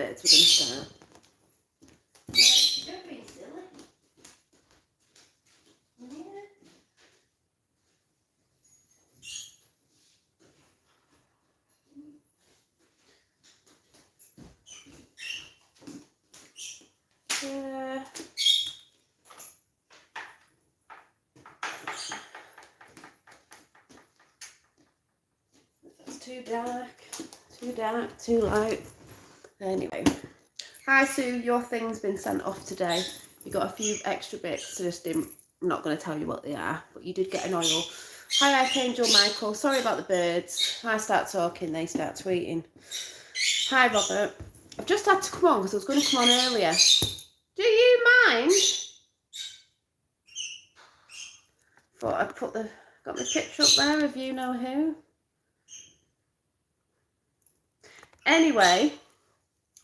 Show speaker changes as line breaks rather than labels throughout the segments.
birds we're going to start. Don't be silly. Yeah. That's too dark, too light. Anyway. Hi Sue, your thing's been sent off today. You got a few extra bits, so I'm not going to tell you what they are, but you did get an oil. Hi Archangel Michael, sorry about the birds. I start talking, they start tweeting. Hi Robert, I've just had to come on because I was going to come on earlier. Do you mind? Thought I'd got my picture up there if you know who. Anyway,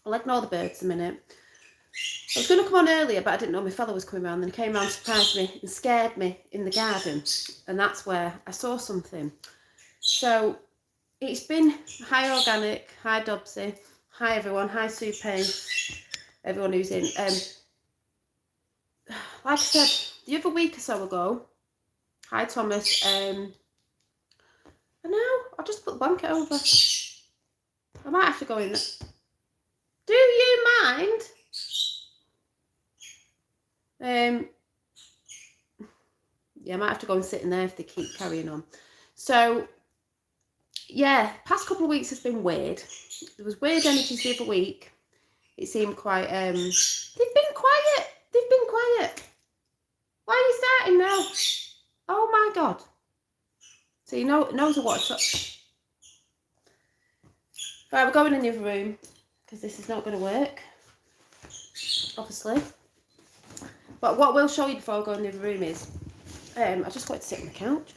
I'll ignore the birds a minute. I was going to come on earlier, but I didn't know my fella was coming around. Then he came around, surprised me and scared me in the garden. And that's where I saw something. So it's been hi Organic, hi Dobsy, hi everyone, hi Sue Payne, everyone who's in. Like I said, the other week or so ago, hi Thomas, I know, I'll just put the blanket over. I might have to go in. Do you mind? Yeah, I might have to go and sit in there if they keep carrying on. So, yeah, past couple of weeks has been weird. There was weird energies the other week. It seemed quite, they've been quiet. They've been quiet. Why are you starting now? Oh my God. So you know, knows what to touch. Right, we're going in the other room because this is not going to work, obviously. But what we'll show you before I go in the other room is, I just wanted to sit on the couch.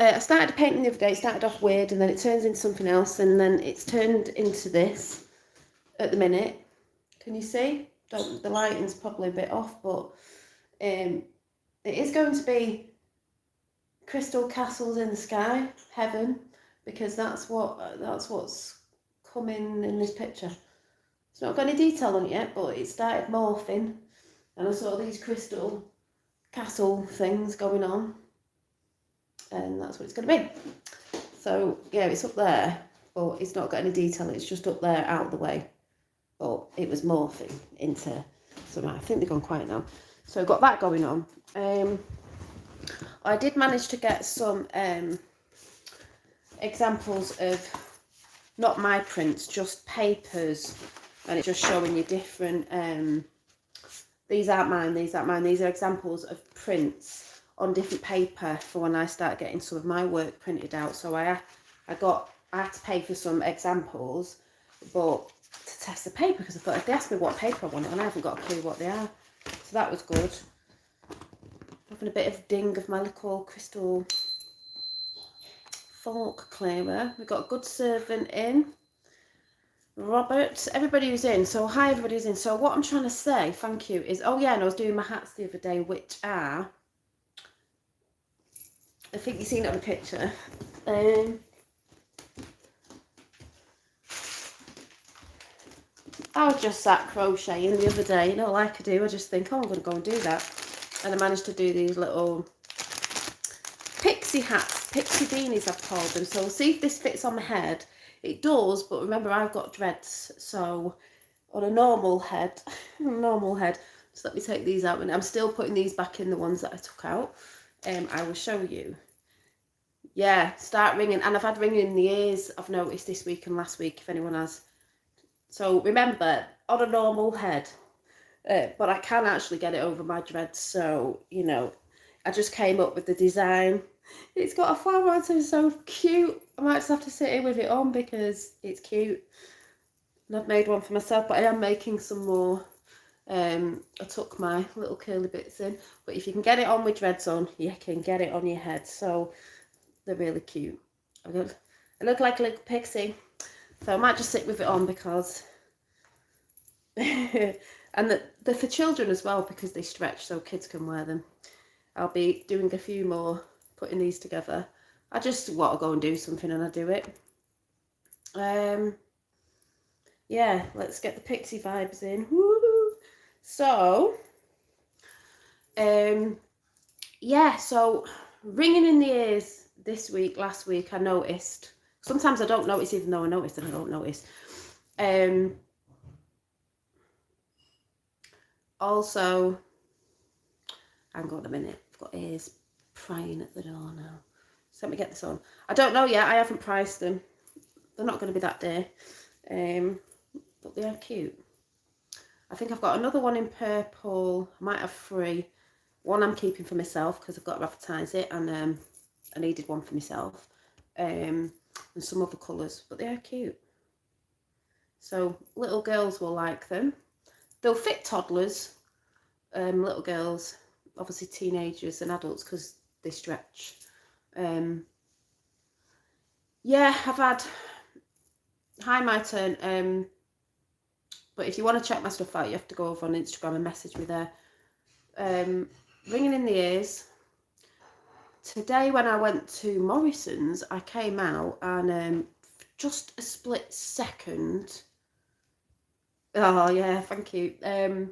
I started painting the other day. It started off weird and then it turns into something else and then it's turned into this at the minute. Can you see? The lighting's probably a bit off, but it is going to be crystal castles in the sky, heaven, because that's what's coming in this picture. It's not got any detail on it yet, but it started morphing and I saw these crystal castle things going on. And that's what it's going to be. So yeah, it's up there, but it's not got any detail. It's just up there out of the way. But it was morphing into some. I think they've gone quiet now. So I've got that going on. I did manage to get some examples of not my prints, just papers, and it's just showing you different. These aren't mine. These are examples of prints on different paper for when I start getting some of my work printed out. So I had to pay for some examples, but to test the paper, because I thought if they asked me what paper I wanted, and I haven't got a clue what they are. So that was good. Having a bit of ding of my little crystal fork clearer. We've got a good servant in. Robert, everybody who's in. So hi everybody who's in. So what I'm trying to say, thank you, is, oh yeah, and I was doing my hats the other day, which are, I think you've seen it on the picture. I was just sat crocheting the other day, you know, like I do. I just think, oh, I'm going to go and do that. And I managed to do these little pixie hats, pixie beanies I've called them. So we'll see if this fits on my head. It does, but remember I've got dreads. So on a normal head, just let me take these out. And I'm still putting these back in, the ones that I took out. I will show you. Yeah, start ringing. And I've had ringing in the ears, I've noticed this week and last week, if anyone has. So remember, on a normal head, but I can actually get it over my dreads. So, you know, I just came up with the design. It's got a flower on, so it's so cute. I might just have to sit here with it on because it's cute. And I've made one for myself, but I am making some more. I took my little curly bits in, but if you can get it on with dreads on, you can get it on your head. So they're really cute. I look like a little pixie, so I might just sit with it on because and they're for children as well because they stretch so kids can wear them. I'll be doing a few more, putting these together. I just want to go and do something and I do it. yeah, let's get the pixie vibes in. Woo! So, yeah, so ringing in the ears this week, last week, I noticed. Sometimes I don't notice, even though I notice, and I don't notice. Also, hang on a minute, I've got ears prying at the door now. So let me get this on. I don't know yet, I haven't priced them. They're not going to be that dear. But they are cute. I think I've got another one in purple. I might have 3. One I'm keeping for myself because I've got to advertise it, and I needed one for myself. And some other colours, but they are cute. So little girls will like them. They'll fit toddlers, little girls, obviously teenagers and adults because they stretch. Yeah, I've had, hi, my turn. But if you want to check my stuff out, you have to go over on Instagram and message me there. Ringing in the ears. Today when I went to Morrison's, I came out and just a split second. Oh yeah, thank you. There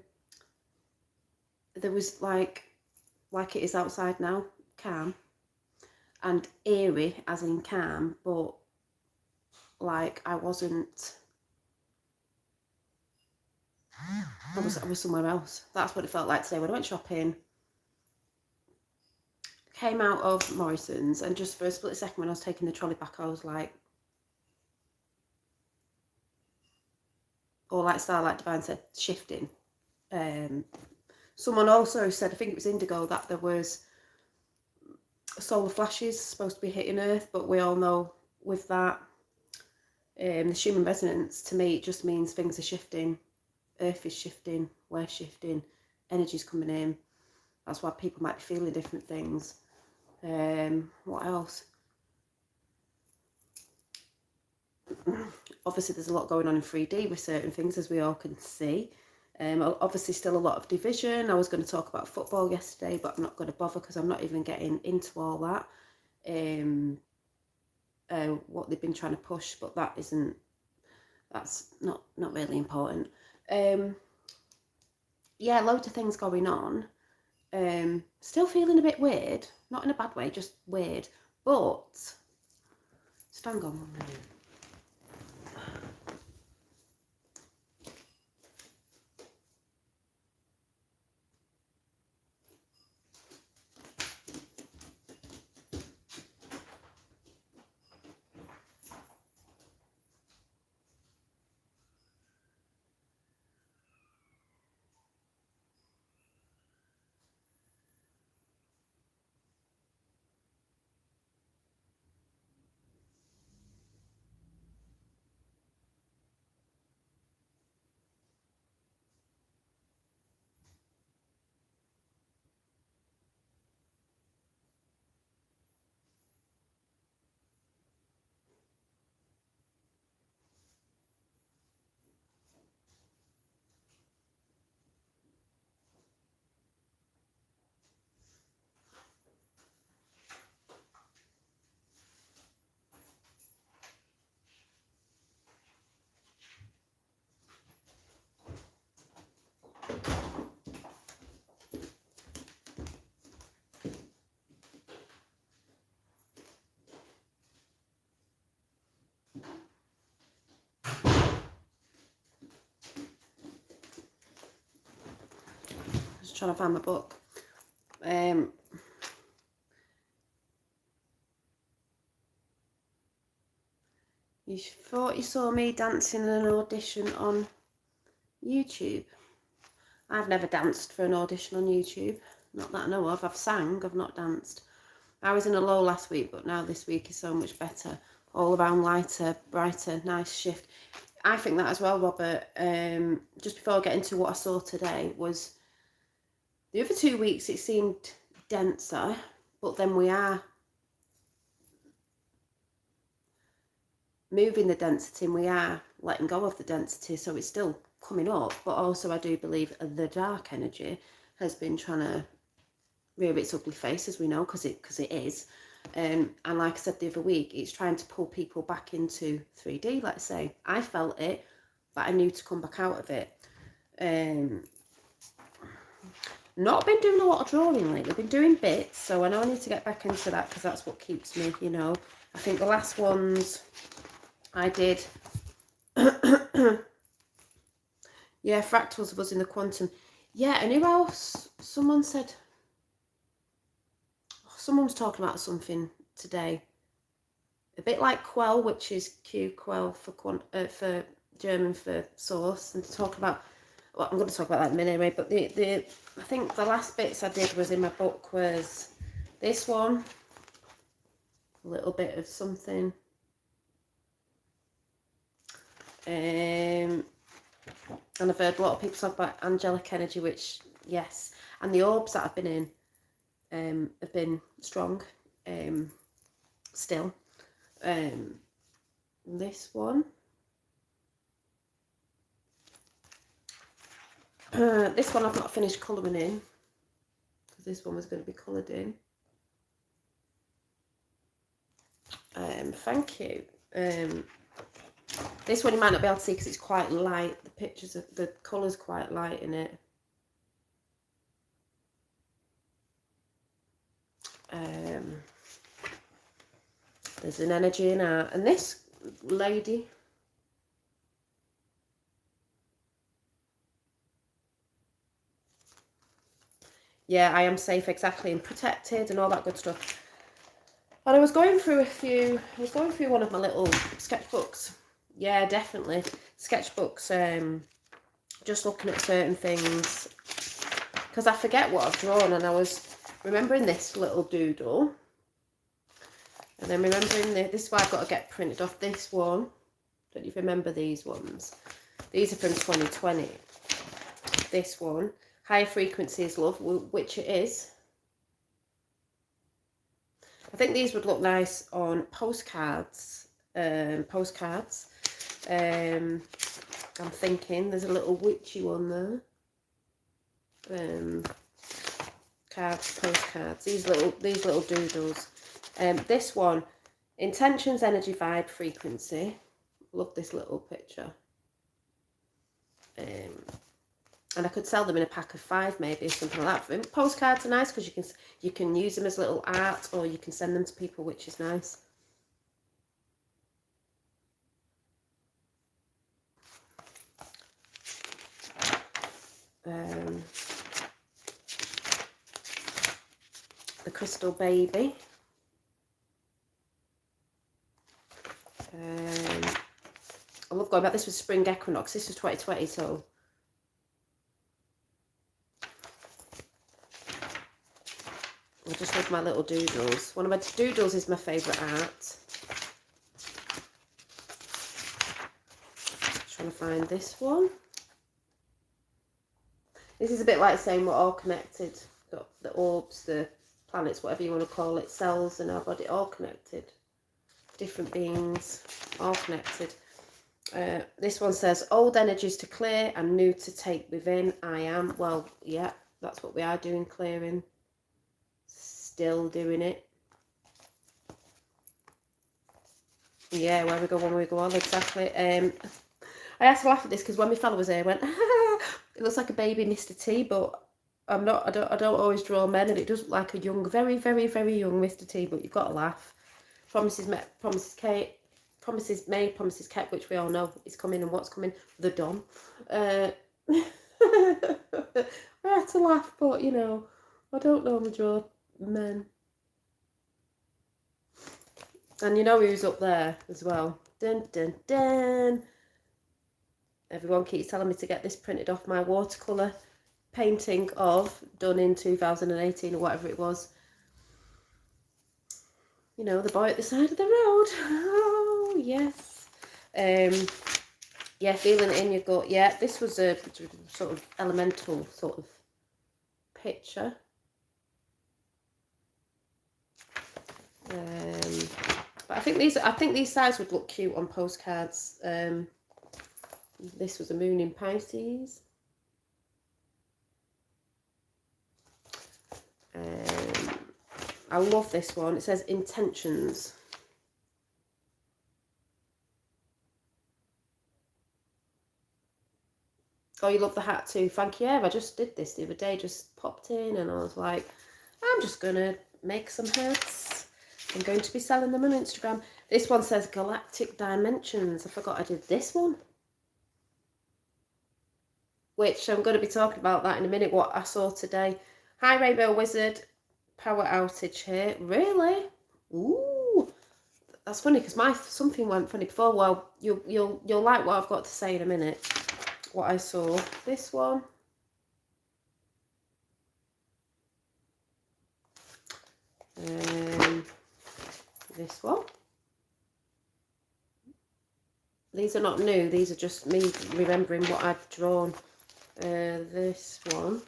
was like it is outside now, calm, and eerie as in calm, but like I was somewhere else. That's what it felt like today when I went shopping. Came out of Morrison's, and just for a split second when I was taking the trolley back, I was like, or like Starlight Divine said, shifting. Someone also said, I think it was Indigo, that there was solar flashes supposed to be hitting Earth, but we all know with that, the Schumann resonance, to me, it just means things are shifting. Earth is shifting, we're shifting, energy's coming in. That's why people might be feeling different things. What else? Obviously there's a lot going on in 3D with certain things, as we all can see. Obviously still a lot of division. I was going to talk about football yesterday, but I'm not going to bother because I'm not even getting into all that. What they've been trying to push, but that's not really important. Yeah, loads of things going on. Still feeling a bit weird, not in a bad way, just weird. But stand on 1 minute. Just trying to find my book. You thought you saw me dancing in an audition on YouTube. I've never danced for an audition on YouTube. Not that I know of. I've sang, I've not danced. I was in a low last week, but now this week is so much better. All around lighter, brighter, nice shift. I think that as well, Robert. Just before I get into what I saw today, was the other 2 weeks it seemed denser, but then we are moving the density and we are letting go of the density, so it's still coming up, but also I do believe the dark energy has been trying to rear its ugly face, as we know, because it is. And like I said the other week, it's trying to pull people back into 3D, let's say. I felt it that I knew to come back out of it. Not been doing a lot of drawing lately. I've been doing bits, so I know I need to get back into that because that's what keeps me, you know. I think the last ones I did, yeah, fractals was in the quantum. Yeah, and who else? Someone said, someone was talking about something today. A bit like quell, which is Q quell for German for source, and to talk about, well, I'm going to talk about that in a minute anyway, but I think the last bits I did was in my book was this one, a little bit of something, and I've heard a lot of people talk about angelic energy, which, yes, and the orbs that I've been in have been strong, still. This one, this one I've not finished colouring in, because this one was going to be coloured in. Thank you. This one you might not be able to see because it's quite light. The pictures of the colour's quite light in it. There's an energy in art, and this lady, yeah, I am safe, exactly, and protected and all that good stuff. And I was going through one of my little sketchbooks. Yeah, definitely. Sketchbooks, just looking at certain things. Because I forget what I've drawn, and I was remembering this little doodle. And then remembering this is why I've got to get printed off this one. Don't you remember these ones? These are from 2020. This one. Higher frequency is love, which it is. I think these would look nice on postcards. I'm thinking there's a little witchy one there. Cards, postcards. These little doodles. This one, intentions, energy, vibe, frequency. Love this little picture. And I could sell them in a pack of 5 maybe, or something like that. And postcards are nice because you can use them as little art, or you can send them to people, which is nice. The crystal baby. I love going back. This was spring equinox. This was 2020, so I just love my little doodles. One of my doodles is my favourite art. Trying to find this one. This is a bit like saying we're all connected. Got the orbs, the planets, whatever you want to call it, cells in our body, all connected. Different beings, all connected. This one says, old energies to clear and new to take within. I am. Well, yeah, that's what we are doing, clearing. Still doing it. Yeah, where we go, when we go on, exactly. I had to laugh at this because when my fella was here, I went, it looks like a baby Mr. T, but I'm not. I don't always draw men, and it does look like a young, very, very, very young Mr. T. But you've got to laugh. Promises met, promises Kate. Promises made, promises kept, which we all know is coming, and what's coming, the Dom. I had to laugh, but you know, I don't normally draw men. And you know who's up there as well. Dun dun dun. Everyone keeps telling me to get this printed off my watercolour painting of, done in 2018 or whatever it was. You know, the boy at the side of the road. Oh, yes. Yeah, feeling it in your gut. Yeah, this was a sort of elemental sort of picture. But I think these sides would look cute on postcards. This was a moon in Pisces. I love this one. It says intentions. Oh, you love the hat too. Thank you. Yeah, I just did this the other day. Just popped in and I was like, I'm just going to make some hats. I'm going to be selling them on Instagram. This one says Galactic Dimensions. I forgot I did this one. Which I'm going to be talking about that in a minute, what I saw today. Hi, Rainbow Wizard. Power outage here. Really? Ooh. That's funny because something went funny before. Well, you'll like what I've got to say in a minute. What I saw. This one. This one. These are not new. These are just me remembering what I've drawn. This one.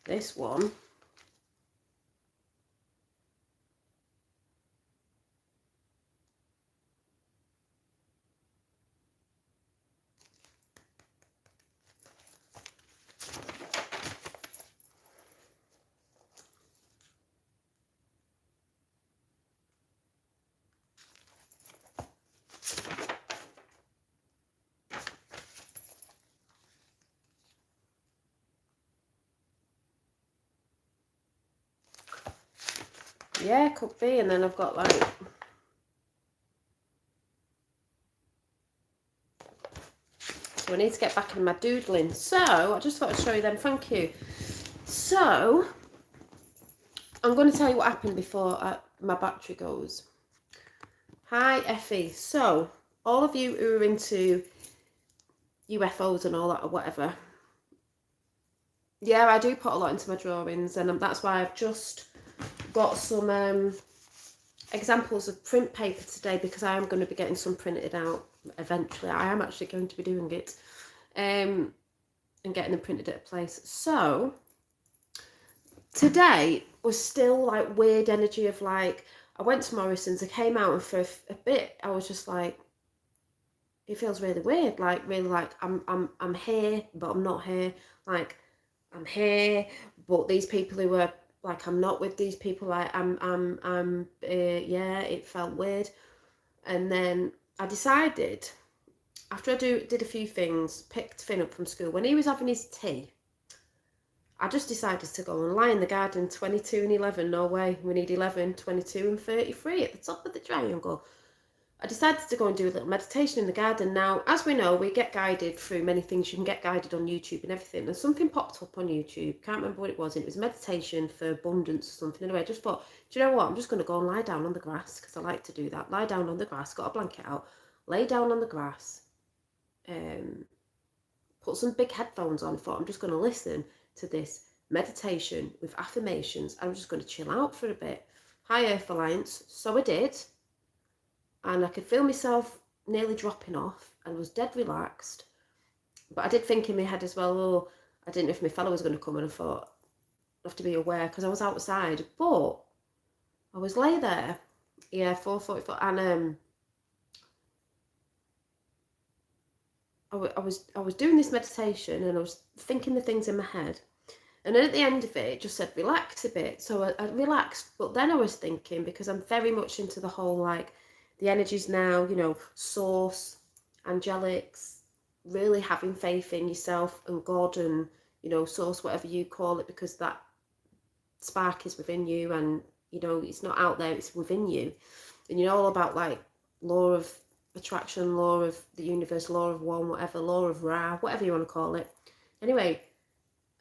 This one. Yeah, could be. And then I've got like... So I need to get back in my doodling. So I just thought I'd show you them. Thank you. So I'm going to tell you what happened before my battery goes. Hi, Effie. So all of you who are into UFOs and all that or whatever, yeah, I do put a lot into my drawings, and that's why I've just got some examples of print paper today, because I am going to be getting some printed out eventually. I am actually going to be doing it and getting them printed at a place. So today was still like weird energy of like, I went to Morrison's, I came out, and for a bit I was just like, it feels really weird, like really like I'm here but I'm not here, like I'm here but these people who are like, I'm not with these people, like yeah, it felt weird. And then I decided, after I did a few things, picked Finn up from school when he was having his tea, I just decided to go and lie in the garden. 22 and 11, no way, we need 11, 22 and 33 at the top of the triangle. I decided to go and do a little meditation in the garden. Now, as we know, we get guided through many things. You can get guided on YouTube and everything. And something popped up on YouTube. Can't remember what it was. And it was meditation for abundance or something. Anyway, I just thought, do you know what? I'm just going to go and lie down on the grass, because I like to do that. Lie down on the grass, got a blanket out, lay down on the grass, put some big headphones on. Thought, I'm just going to listen to this meditation with affirmations. I'm just going to chill out for a bit. Hi, Earth Alliance. So I did. And I could feel myself nearly dropping off and was dead relaxed. But I did think in my head as well, oh, I didn't know if my fellow was going to come, and I thought, I have to be aware because I was outside. But I was lay there, yeah, 4:44, and I was doing this meditation, and I was thinking the things in my head. And then at the end of it just said, relax a bit. So I relaxed, but then I was thinking, because I'm very much into the whole, like, the energies now, you know, source, angelics, really having faith in yourself and God and, you know, source, whatever you call it, because that spark is within you, and, you know, it's not out there, it's within you. And you know all about, like, law of attraction, law of the universe, law of one, whatever, law of Ra, whatever you want to call it. Anyway,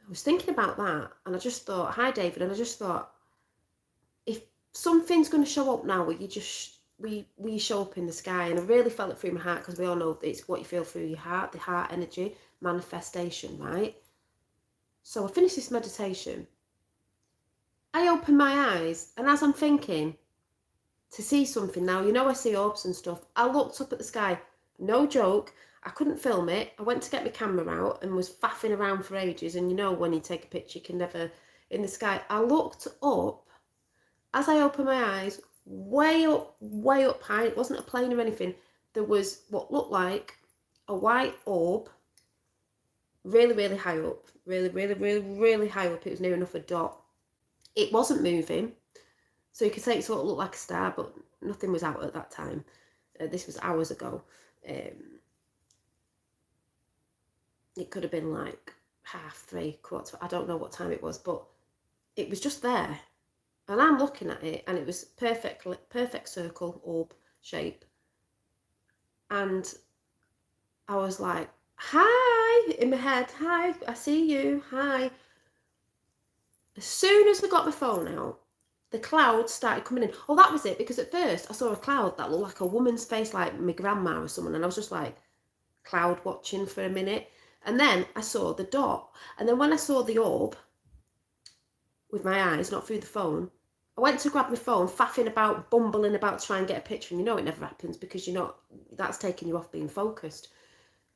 I was thinking about that, and I just thought, hi David, and I just thought, if something's going to show up now, we show up in the sky. And I really felt it through my heart, because we all know it's what you feel through your heart, the heart energy, manifestation, right? So I finished this meditation, I opened my eyes, and as I'm thinking to see something now, you know, I see orbs and stuff, I looked up at the sky, no joke, I couldn't film it. I went to get my camera out and was faffing around for ages. And you know, when you take a picture, you can never, in the sky. I looked up, as I opened my eyes, way up high. It wasn't a plane or anything. There was what looked like a white orb, really, really high up. Really high up. It was near enough a dot. It wasn't moving. So you could say it sort of looked like a star, but nothing was out at that time. This was hours ago. It could have been like 3:30, quarter. I don't know what time it was, but it was just there. And I'm looking at it, and it was perfect circle, orb shape. And I was like, hi, in my head, hi, I see you, hi. As soon as I got my phone out, the clouds started coming in. Oh, that was it, because at first I saw a cloud that looked like a woman's face, like my grandma or someone, and I was just like cloud watching for a minute. And then I saw the dot. And then when I saw the orb with my eyes, not through the phone, I went to grab my phone, faffing about, bumbling about to try and get a picture. And you know it never happens because you're not, that's taking you off being focused.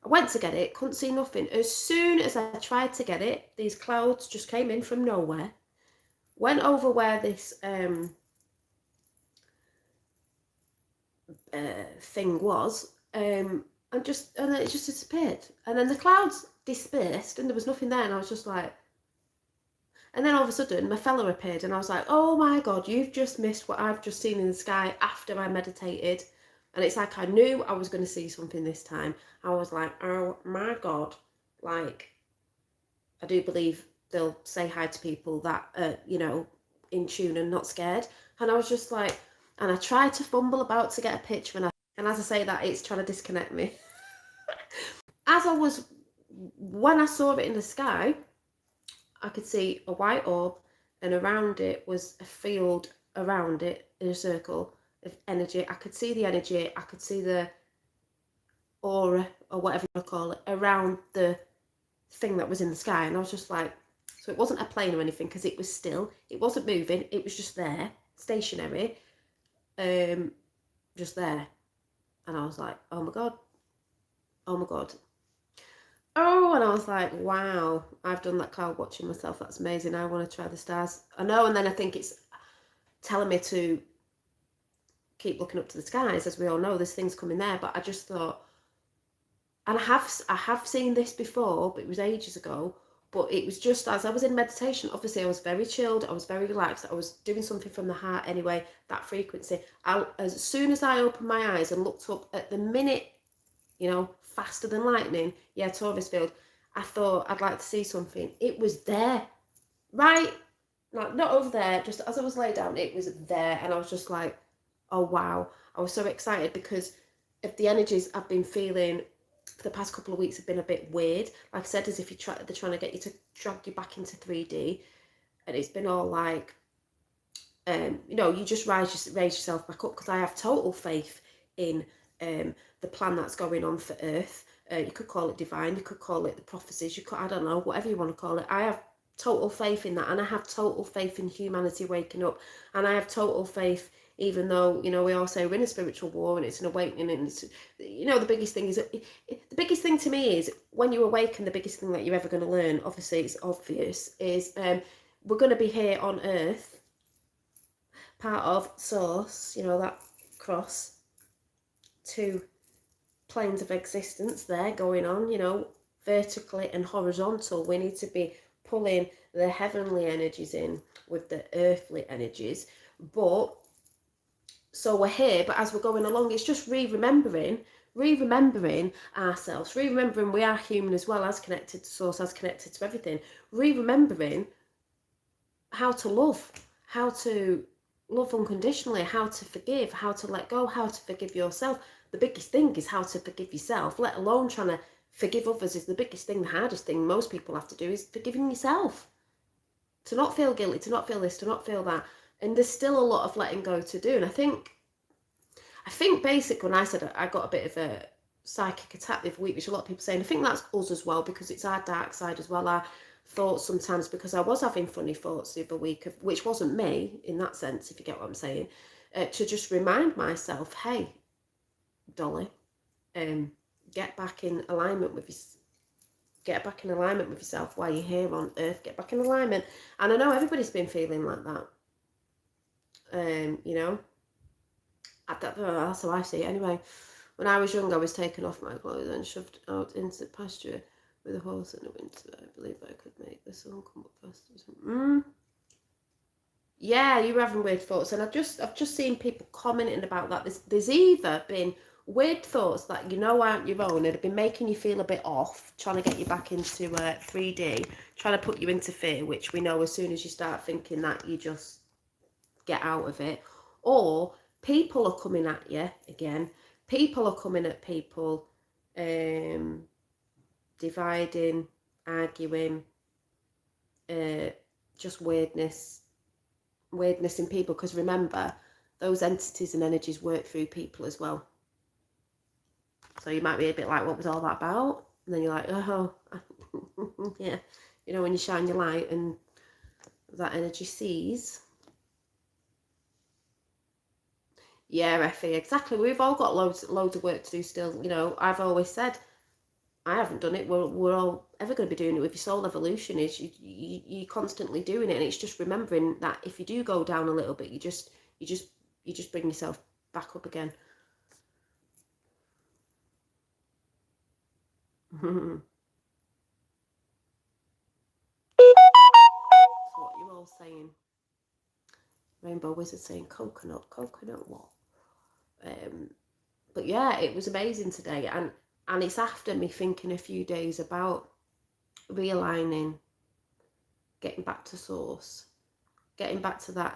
I went to get it, couldn't see nothing. As soon as I tried to get it, these clouds just came in from nowhere, went over where this thing was, and then it just disappeared. And then the clouds dispersed and there was nothing there, and I was just like, and then all of a sudden my fella appeared, and I was like, oh my God, you've just missed what I've just seen in the sky after I meditated. And it's like I knew I was going to see something this time. I was like, oh my God, like, I do believe they'll say hi to people that are, you know, in tune and not scared. And I was just like, and I tried to fumble about to get a picture, and as I say that, it's trying to disconnect me. When I saw it in the sky, I could see a white orb, and around it was a field around it in a circle of energy. I could see the energy, I could see the aura, or whatever you want to call it, around the thing that was in the sky. And I was just like, so it wasn't a plane or anything, because it was still, it wasn't moving, it was just there, stationary, just there. And I was like, oh my God, oh my God. Oh, and I was like, wow, I've done that cloud watching myself. That's amazing. I want to try the stars. I know. And then I think it's telling me to keep looking up to the skies. As we all know, there's things coming there. But I just thought, and I have seen this before, but it was ages ago. But it was just as I was in meditation. Obviously, I was very chilled. I was very relaxed. I was doing something from the heart anyway, that frequency. As soon as I opened my eyes and looked up at the minute, you know, faster than lightning, yeah, Taurus field, I thought I'd like to see something. It was there, right? Like, not over there, just as I was laid down, it was there. And I was just like, oh wow. I was so excited because of the energies I've been feeling for the past couple of weeks have been a bit weird. Like I said, as if they're trying to get you to drag you back into 3D. And it's been all like, you know, you just raise yourself back up, because I have total faith in the plan that's going on for Earth. You could call it divine, you could call it the prophecies, you could, I don't know, whatever you want to call it. I have total faith in that, and I have total faith in humanity waking up, and I have total faith, even though, you know, we all say we're in a spiritual war and it's an awakening, and it's, you know, the biggest thing is, the biggest thing to me is when you awaken, the biggest thing that you're ever going to learn, obviously it's obvious, is we're going to be here on Earth, part of source, you know, that cross, two planes of existence there going on, you know, vertically and horizontal. We need to be pulling the heavenly energies in with the earthly energies. But so we're here, but as we're going along, it's just re-remembering ourselves, re-remembering we are human as well, as connected to source, as connected to everything, re-remembering how to love unconditionally, how to forgive, how to let go, how to forgive yourself. The biggest thing is how to forgive yourself, let alone trying to forgive others is the biggest thing. The hardest thing most people have to do is forgiving yourself. To not feel guilty, to not feel this, to not feel that. And there's still a lot of letting go to do. And I think basically when I said I got a bit of a psychic attack the other week, which a lot of people saying, I think that's us as well, because it's our dark side as well, our thoughts sometimes, because I was having funny thoughts the other week, which wasn't me in that sense, if you get what I'm saying, to just remind myself, hey, Dolly, get back in alignment with yourself while you're here on earth. Get back in alignment. And I know everybody's been feeling like that. You know, that's how I see it anyway. When I was young, I was taken off my clothes and shoved out into the pasture with a horse in the winter. I believe I could make the sun come up faster. Yeah, you're having weird thoughts, and I've just seen people commenting about that. There's either been weird thoughts that you know aren't your own and have been making you feel a bit off, trying to get you back into 3D, trying to put you into fear, which we know as soon as you start thinking that, you just get out of it. Or people are coming at you again. People are coming at people, dividing, arguing, just weirdness in people. Because remember, those entities and energies work through people as well. So you might be a bit like, what was all that about? And then you're like, oh, yeah. You know, when you shine your light and that energy sees. Yeah, Effie, exactly. We've all got loads of work to do still. You know, I've always said, I haven't done it. We're all ever going to be doing it with your soul evolution. Is you're constantly doing it, and it's just remembering that if you do go down a little bit, you just bring yourself back up again. That's what you're all saying. Rainbow Wizard saying coconut what? But yeah, it was amazing today, and it's after me thinking a few days about realigning, getting back to source, getting back to that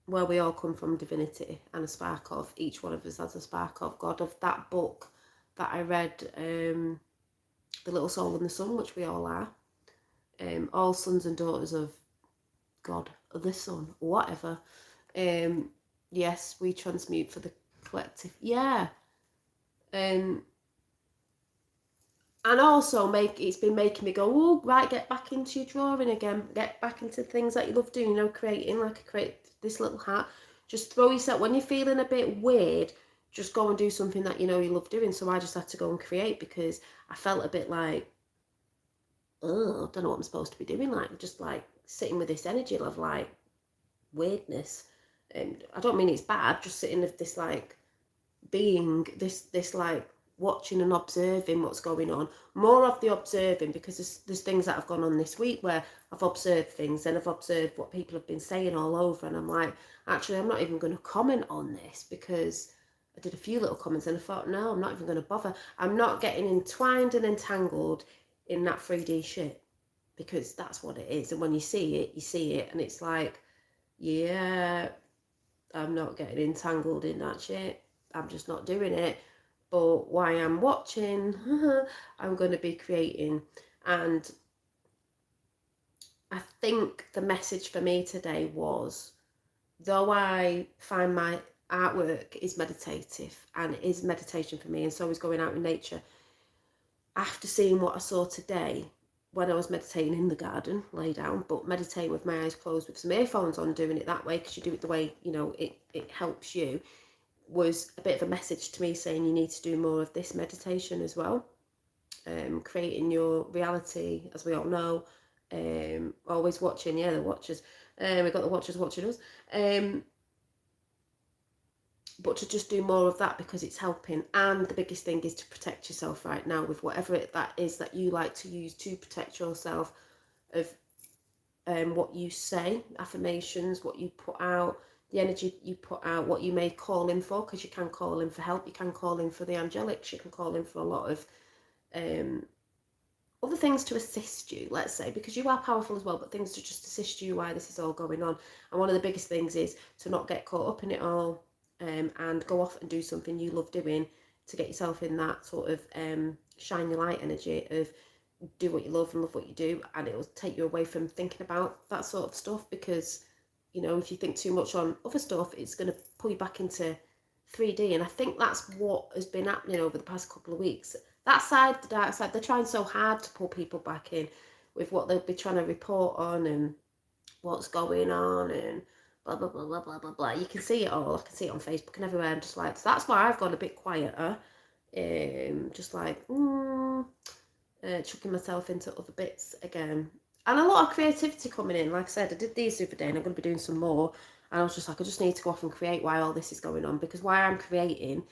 where we all come from, divinity, and a spark of, each one of us has a spark of God, of that book that I read, The Little Soul and the Sun, which we all are, all sons and daughters of God, or the Sun, whatever. Yes, we transmute for the collective. Yeah. And also it's been making me go, oh, right, get back into your drawing again, get back into things that you love doing, you know, creating, like I create this little hat. Just throw yourself, when you're feeling a bit weird, just go and do something that you know you love doing. So I just had to go and create, because I felt a bit like, oh, I don't know what I'm supposed to be doing, like just like sitting with this energy of like weirdness. And I don't mean it's bad, just sitting with this like being, this like watching and observing what's going on. More of the observing, because there's things that have gone on this week where I've observed things, and I've observed what people have been saying all over, and I'm like, actually, I'm not even going to comment on this, because I did a few little comments and I thought, no, I'm not even going to bother. I'm not getting entwined and entangled in that 3D shit, because that's what it is. And when you see it, you see it, and it's like, yeah, I'm not getting entangled in that shit. I'm just not doing it. But while I'm watching, I'm going to be creating. And I think the message for me today was, though I find my artwork is meditative and is meditation for me, and so is going out in nature, after seeing what I saw today, when I was meditating in the garden, lay down, but meditating with my eyes closed with some earphones on, doing it that way, because you do it the way, you know, it helps you, was a bit of a message to me saying you need to do more of this meditation as well. Creating your reality, as we all know, always watching, yeah, the watchers, we've got the watchers watching us, but to just do more of that, because it's helping. And the biggest thing is to protect yourself right now with whatever that is that you like to use to protect yourself, of what you say, affirmations, what you put out, the energy you put out, what you may call in for, because you can call in for help, you can call in for the angelics, you can call in for a lot of other things to assist you, let's say, because you are powerful as well, but things to just assist you while this is all going on. And one of the biggest things is to not get caught up in it all, and go off and do something you love doing, to get yourself in that sort of shine your light energy of do what you love and love what you do, and it will take you away from thinking about that sort of stuff. Because, you know, if you think too much on other stuff, it's going to pull you back into 3D. And I think that's what has been happening over the past couple of weeks. That side, the dark side, they're trying so hard to pull people back in with what they'll be trying to report on and what's going on and blah, blah, blah, blah, blah, blah, blah. You can see it all. I can see it on Facebook and everywhere. I'm just like, so that's why I've gone a bit quieter. just like chucking myself into other bits again. And a lot of creativity coming in. Like I said, I did these the other day and I'm going to be doing some more. And I was just like, I just need to go off and create while all this is going on. Because while I'm creating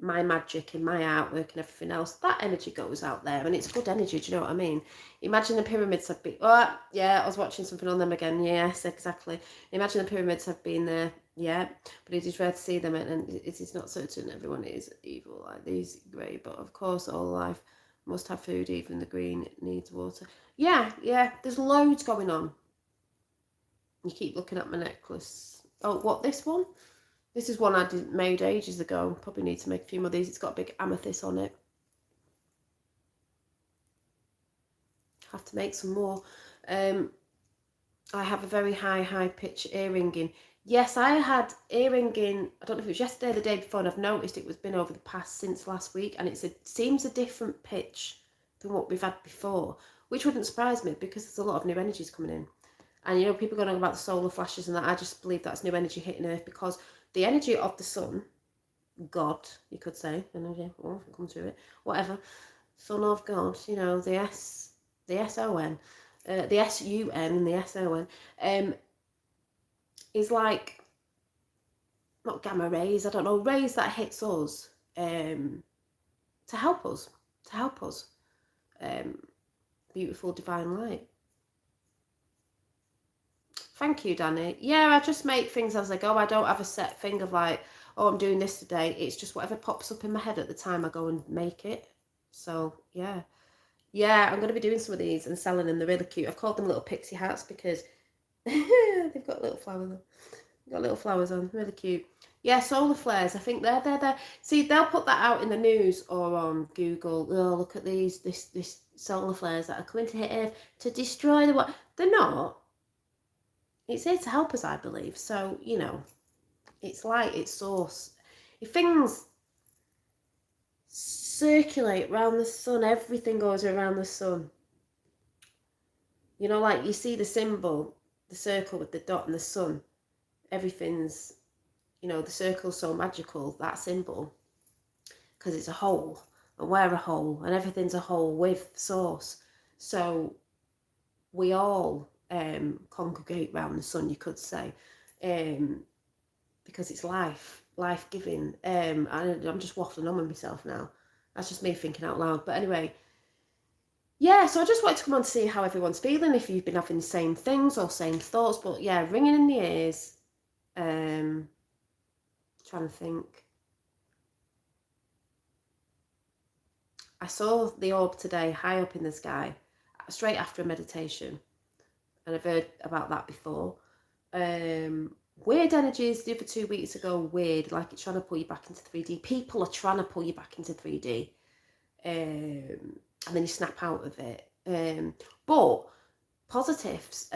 my magic and my artwork and everything else, that energy goes out there. And it's good energy, do you know what I mean? Imagine the pyramids have been... Oh, yeah, I was watching something on them again. Yes, exactly. Imagine the pyramids have been there. Yeah, but it is rare to see them. And it is not certain everyone is evil like these grey. But of course, all life must have food, even the green needs water. Yeah, there's loads going on. You keep looking at my necklace. Oh, what, this one? This is one I made ages ago. Probably need to make a few more of these. It's got a big amethyst on it. Have to make some more. I have a very high pitch earring in. Yes, I had earring in, I don't know if it was yesterday or the day before, and I've noticed it was been over the past since last week, and seems a different pitch than what we've had before, which wouldn't surprise me because there's a lot of new energies coming in. And you know, people going on about the solar flashes and that. I just believe that's new energy hitting Earth because the energy of the sun, God, you could say, energy, well, come to it, whatever, Son of God, you know, the S-O-N, the S-U-N and the S-O-N, is like, not gamma rays, I don't know, rays that hits us, to help us, beautiful divine light. Thank you, Danny. Yeah, I just make things as I go. I don't have a set thing of like, oh, I'm doing this today. It's just whatever pops up in my head at the time, I go and make it. So, yeah. Yeah, I'm going to be doing some of these and selling them. They're really cute. I've called them little pixie hats because they've got little flowers on. Got little flowers on. Really cute. Yeah, solar flares. I think they're. See, they'll put that out in the news or on Google. Oh, look at this solar flares that are coming to hit Earth to destroy the world. They're not. It's here to help us, I believe. So, you know, it's light, it's source. If things circulate around the sun, everything goes around the sun. You know, like you see the symbol, the circle with the dot and the sun. Everything's, you know, the circle's so magical, that symbol, because it's a whole, and we're a whole, and everything's a whole with source. So we all congregate around the sun, you could say, because it's life-giving. And I'm just waffling on with myself now. That's just me thinking out loud. But anyway, yeah, so I just wanted to come on to see how everyone's feeling, if you've been having the same things or same thoughts. But yeah, ringing in the ears. Trying to think. I saw the orb today high up in the sky, straight after a meditation. And I've heard about that before. Weird energies the other 2 weeks ago, weird, like it's trying to pull you back into 3D. People are trying to pull you back into 3D. And then you snap out of it. But positives,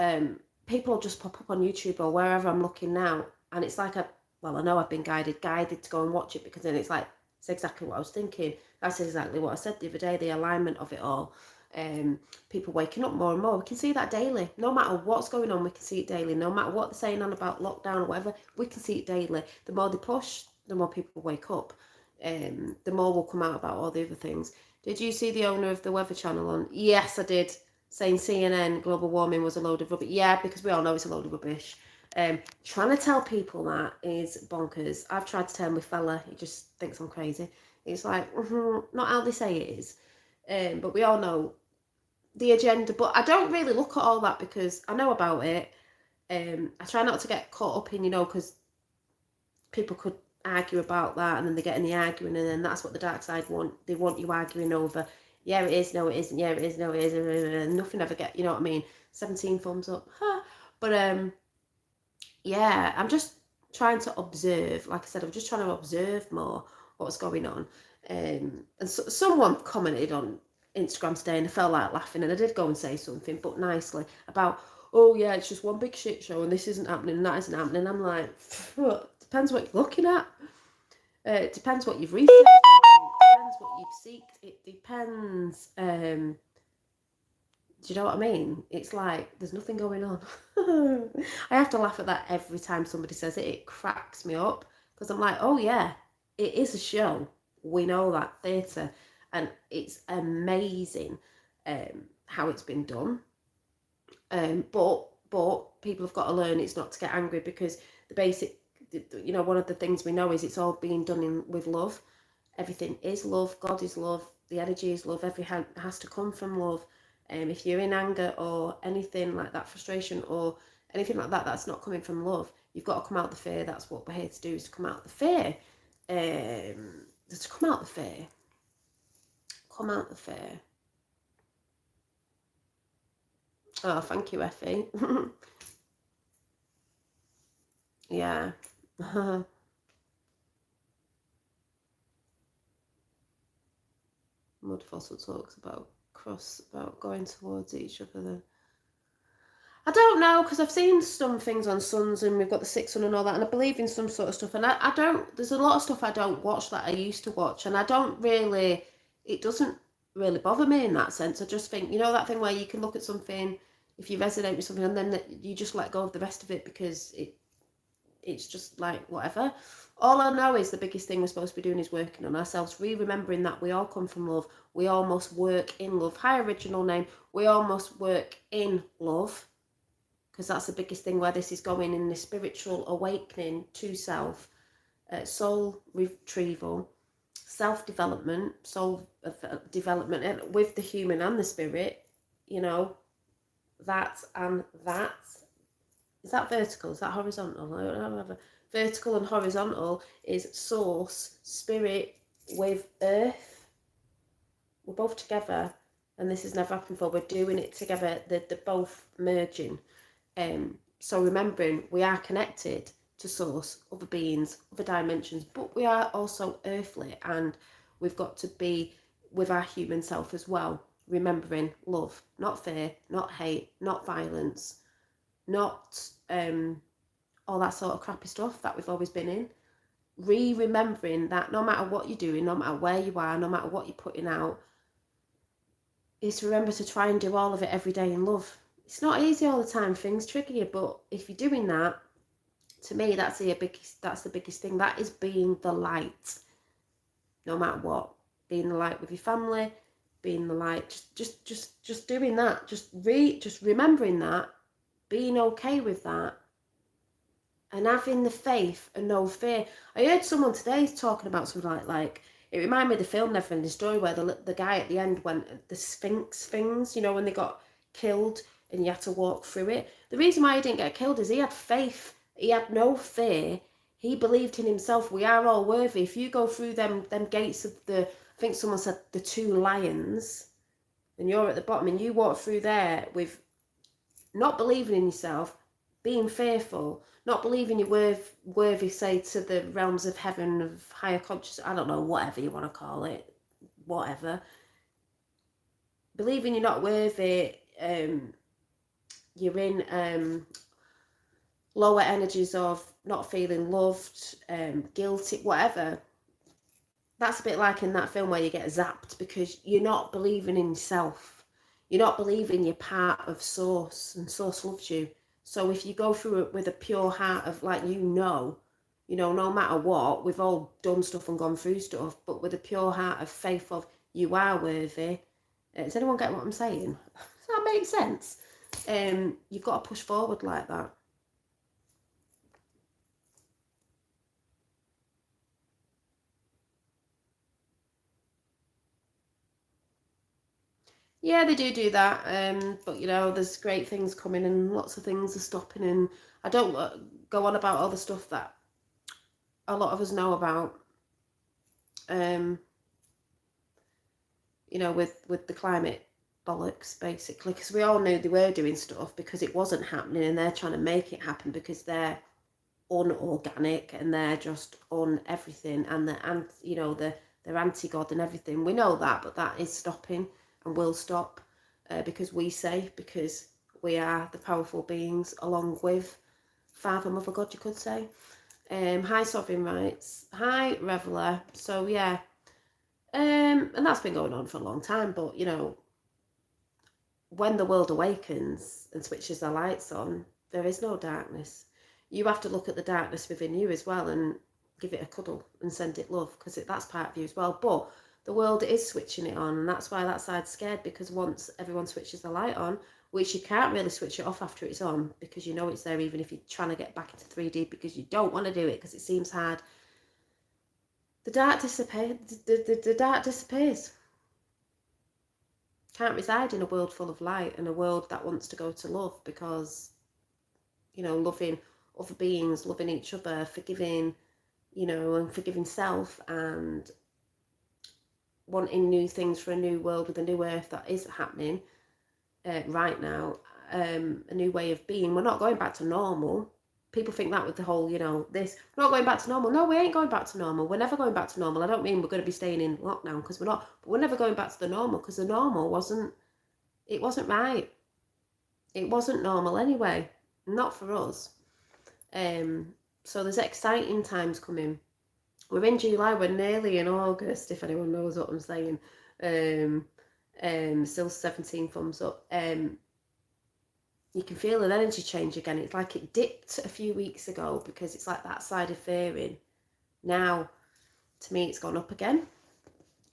people will just pop up on YouTube or wherever I'm looking now. And it's like, I know I've been guided to go and watch it, because then it's like, it's exactly what I was thinking. That's exactly what I said the other day, the alignment of it all. People waking up more and more. We can see that daily. No matter what's going on, we can see it daily. No matter what they're saying on about lockdown or whatever, we can see it daily. The more they push, the more people wake up. The more will come out about all the other things. Did you see the owner of the Weather Channel on? Yes, I did. Saying CNN, global warming was a load of rubbish. Yeah, because we all know it's a load of rubbish. Trying to tell people that is bonkers. I've tried to tell my fella. He just thinks I'm crazy. It's like, not how they say it is. But we all know the agenda. But I don't really look at all that because I know about it. I try not to get caught up in, because people could argue about that, and then they get in the arguing, and then that's what the dark side want. They want you arguing over, yeah, it is, no, it isn't, yeah, it is, no, it isn't, and nothing ever get, you know what I mean? 17 thumbs up. But, yeah, I'm just trying to observe. Like I said, I'm just trying to observe more what's going on. And so, someone commented on Instagram today, and I felt like laughing, and I did go and say something, but nicely, about, oh yeah, it's just one big shit show, and this isn't happening, and that isn't happening. I'm like, depends what you're looking at. It depends what you've researched. It depends what you've seeked. It depends. Do you know what I mean? It's like there's nothing going on. I have to laugh at that every time somebody says it. It cracks me up because I'm like, oh yeah, it is a show. We know that theatre, and it's amazing how it's been done. But people have got to learn it's not to get angry, because the basic, you know, one of the things we know is it's all being done with love. Everything is love. God is love. The energy is love. Everything has to come from love. If you're in anger or anything like that, frustration or anything like that, that's not coming from love. You've got to come out the fear. That's what we're here to do, is to come out the fear. To come out the fear. Come out the fear. Oh, thank you, Effie. Yeah. Mud Fossil talks about going towards each other. I don't know, because I've seen some things on Suns, and we've got the 6 Sun and all that, and I believe in some sort of stuff, and I don't, there's a lot of stuff I don't watch that I used to watch, and I don't really, it doesn't really bother me in that sense. I just think, you know, that thing where you can look at something, if you resonate with something, and then you just let go of the rest of it, because it's just like whatever. All I know is the biggest thing we're supposed to be doing is working on ourselves, remembering that we all come from love. We all must work in love. Hi, original name. We all must work in love, because that's the biggest thing where this is going, in the spiritual awakening to self, soul retrieval, self-development, soul development, and with the human and the spirit, you know, that and that. Is that vertical? Is that horizontal? I don't know. Vertical and horizontal is source, spirit with earth. We're both together, and this has never happened before. We're doing it together. They're both merging. So remembering we are connected to source, other beings, other dimensions, but we are also earthly, and we've got to be with our human self as well. Remembering love, not fear, not hate, not violence, not all that sort of crappy stuff that we've always been in. Remembering that no matter what you're doing, no matter where you are, no matter what you're putting out, is to remember to try and do all of it every day in love. It's not easy all the time, things trigger you, but if you're doing that, to me, that's the biggest thing. That is being the light, no matter what. Being the light with your family, being the light, just doing that, just remembering that, being okay with that, and having the faith and no fear. I heard someone today talking about something like it reminded me of the film Neverending Story, where the guy at the end went, the Sphinx things, you know, when they got killed and you had to walk through it. The reason why he didn't get killed is he had faith. He had no fear. He believed in himself. We are all worthy. If you go through them gates of I think someone said the 2 lions, and you're at the bottom, and you walk through there with not believing in yourself, being fearful, not believing you're worthy, say, to the realms of heaven, of higher consciousness, I don't know, whatever you want to call it, whatever. Believing you're not worthy, you're in lower energies of not feeling loved, guilty, whatever. That's a bit like in that film where you get zapped because you're not believing in yourself. You're not believing you're part of Source, and Source loves you. So if you go through it with a pure heart of like, you know, no matter what, we've all done stuff and gone through stuff, but with a pure heart of faith of you are worthy. Does anyone get what I'm saying? Does that make sense? You've got to push forward like that. Yeah, they do that, but there's great things coming, and lots of things are stopping, and I don't go on about all the stuff that a lot of us know about, with the climate bollocks, basically, because we all knew they were doing stuff because it wasn't happening, and they're trying to make it happen because they're unorganic and they're just on everything, and they're anti-God and everything. We know that, but that is stopping and will stop because we are the powerful beings, along with Father, Mother, God, you could say. Hi, Sovereign Rights. Hi, Reveler. So yeah, and that's been going on for a long time, but when the world awakens and switches the lights on, there is no darkness. You have to look at the darkness within you as well, and give it a cuddle and send it love, because that's part of you as well. But the world is switching it on, and that's why that side's scared, because once everyone switches the light on, which you can't really switch it off after it's on, because you know it's there even if you're trying to get back into 3D because you don't want to do it because it seems hard. The dark dissipates. The dark disappears. Can't reside in a world full of light and a world that wants to go to love, because, you know, loving other beings, loving each other, forgiving, you know, and forgiving self, and wanting new things for a new world with a new earth that is happening right now, a new way of being. We're not going back to normal. People think that with the whole, you know, this, we're not going back to normal. No, we ain't going back to normal. We're never going back to normal. I don't mean we're going to be staying in lockdown, because we're not, but we're never going back to the normal, because the normal wasn't right. It wasn't normal anyway, not for us. So there's exciting times coming. We're in July, we're nearly in August, if anyone knows what I'm saying. Still 17 thumbs up. You can feel an energy change again. It's like it dipped a few weeks ago, because it's like that side of fearing. Now, to me, it's gone up again.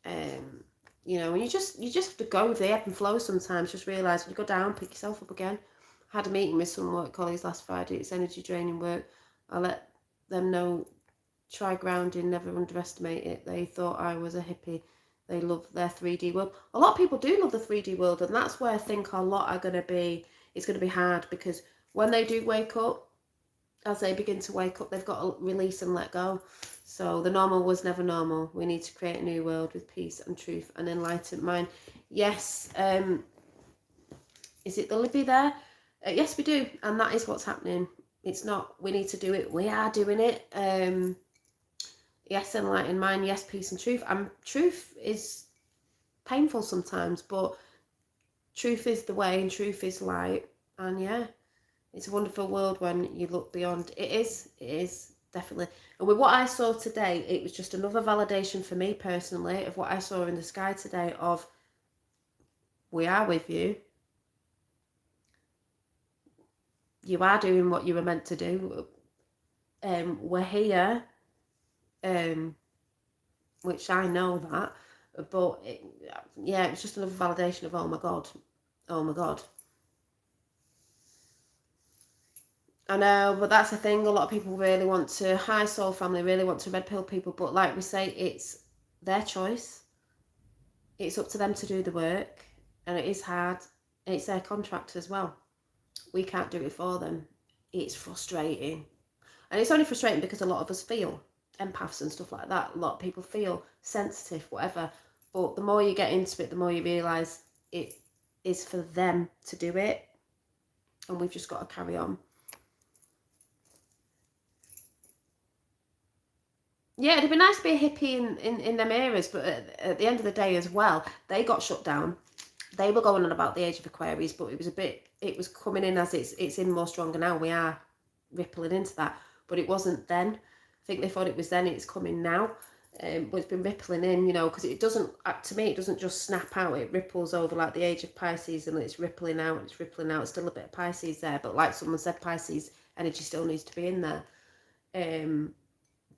You know, and you just have to go with the ebb and flow sometimes. Just realise when you go down, pick yourself up again. I had a meeting with some work colleagues last Friday. It's energy draining work. I let them know, try grounding, never underestimate it. They thought I was a hippie. They love their 3D world. A lot of people do love the 3D world, and that's where I think a lot are going to be, it's going to be hard, because when they do wake up, as they begin to wake up, they've got to release and let go. So the normal was never normal. We need to create a new world with peace and truth and enlightened mind. Yes. Is it the Libby there? Yes, we do. And that is what's happening. It's not, we need to do it. We are doing it. Yes, enlightened mind. Yes, peace and truth. Truth is painful sometimes, but truth is the way and truth is light. And yeah, it's a wonderful world when you look beyond. It is definitely. And with what I saw today, it was just another validation for me personally of what I saw in the sky today of, we are with you. You are doing what you were meant to do. We're here. Which I know that. But yeah, it was just another validation of, oh my God. Oh my God. I know, but that's the thing. A lot of people really want to, high soul family really want to red pill people, but like we say, it's their choice. It's up to them to do the work, and it is hard. And it's their contract as well. We can't do it for them. It's frustrating. And it's only frustrating because a lot of us feel empaths and stuff like that. A lot of people feel sensitive, whatever. But the more you get into it, the more you realise it is for them to do it. And we've just got to carry on. Yeah, it'd be nice to be a hippie in them eras, but at the end of the day as well, they got shut down. They were going on about the age of Aquarius, but it was coming in as it's in more stronger now. We are rippling into that, but it wasn't then. I think they thought it was then, it's coming now. But it's been rippling in, you know, because it doesn't, to me, it doesn't just snap out. It ripples over like the age of Pisces, and it's rippling out, it's rippling out. It's still a bit of Pisces there, but like someone said, Pisces energy still needs to be in there.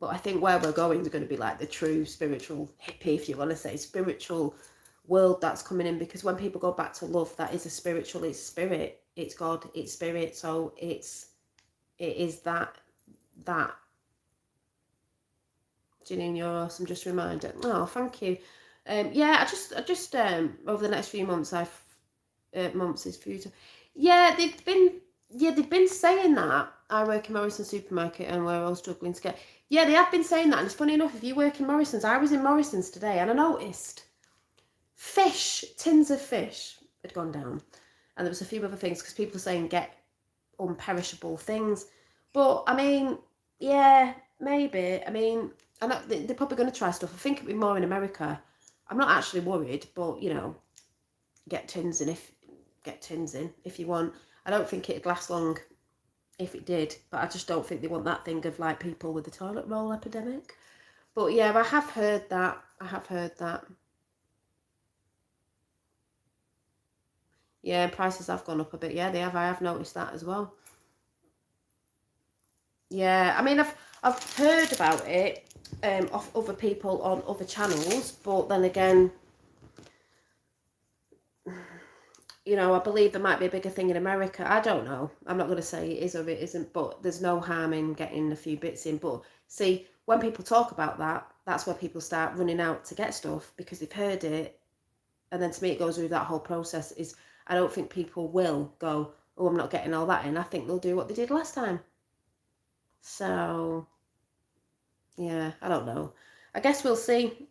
But I think where we're going is going to be like the true spiritual hippie, if you want to say, spiritual world that's coming in. Because when people go back to love, that is a spiritual, it's spirit, it's God, it's spirit. So it is that. Janine, you're awesome. Just a reminder. Oh, thank you. Yeah, I just over the next few months, months is future. Yeah, they've been saying that. I work in Morrison's supermarket and we're all struggling to get. Yeah, they have been saying that, and it's funny enough, if you work in Morrison's, I was in Morrison's today and I noticed tins of fish had gone down, and there was a few other things because people were saying get unperishable things. But I mean, yeah, maybe. I mean, they're probably going to try stuff. I think it'll be more in America. I'm not actually worried, but you know, get tins in if you want. I don't think it'd last long if it did, but I just don't think they want that thing of like people with the toilet roll epidemic. But yeah, I have heard that. Yeah, prices have gone up a bit. Yeah, they have. I have noticed that as well. Yeah, I mean, I've heard about it off other people on other channels, but then again, you know, I believe there might be a bigger thing in America. I don't know. I'm not going to say it is or it isn't, but there's no harm in getting a few bits in. But see, when people talk about that, that's where people start running out to get stuff because they've heard it. And then to me, it goes through that whole process. Is I don't think people will go, oh, I'm not getting all that in. I think they'll do what they did last time. So, yeah, I don't know. I guess we'll see.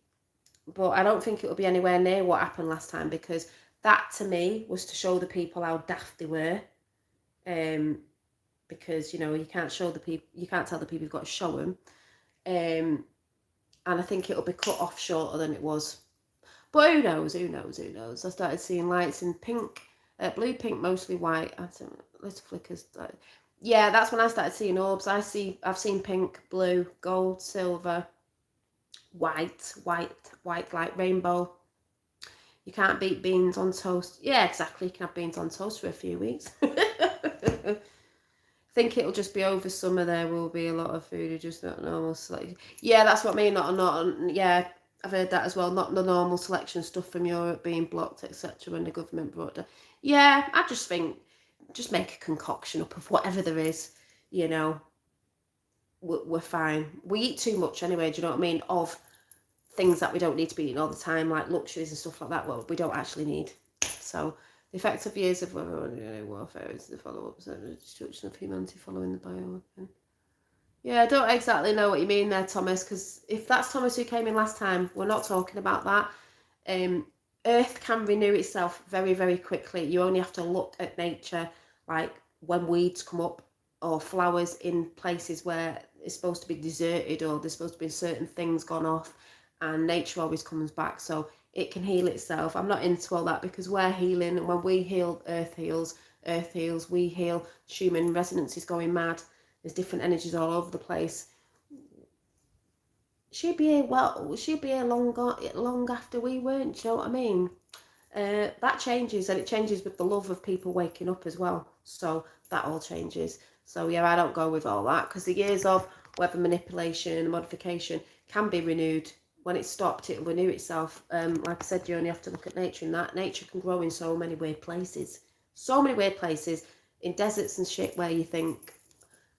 But I don't think it will be anywhere near what happened last time because that to me was to show the people how daft they were. Because you know you can't show the people, you can't tell the people you've got to show them. And I think it'll be cut off shorter than it was. But who knows? Who knows? Who knows? I started seeing lights in pink, blue, pink, mostly white. I don't, little flickers. Yeah, that's when I started seeing orbs. I've seen pink, blue, gold, silver, white, like rainbow. You can't beat beans on toast. Yeah, exactly. You can have beans on toast for a few weeks. I think it'll just be over summer. There will be a lot of food who just not normal selection. Yeah, that's what I mean. Not. Yeah, I've heard that as well. Not the normal selection stuff from Europe being blocked, etc. When the government brought it. Yeah, I just think just make a concoction up of whatever there is. You know, we're fine. We eat too much anyway. Do you know what I mean? Of things that we don't need to be eating all the time, like luxuries and stuff like that. Well, we don't actually need. So the effects of years of warfare is the follow-up and the destruction of humanity following the bioweapon. Yeah, I don't exactly know what you mean there, Thomas, because if that's Thomas who came in last time, we're not talking about that. Earth can renew itself very, very quickly. You only have to look at nature, like when weeds come up or flowers in places where it's supposed to be deserted or there's supposed to be certain things gone off, and nature always comes back. So it can heal itself. I'm not into all that because we're healing, and when we heal, Earth heals, we heal. Human resonance is going mad. There's different energies all over the place. She'd be here long after we weren't. Do you know what I mean? That changes, and it changes with the love of people waking up as well. So that all changes. So yeah, I don't go with all that because the years of weather manipulation and modification can be renewed. When it's stopped, it'll renew itself. Like I said, you only have to look at nature, and that nature can grow in so many weird places. So many weird places in deserts and shit where you think,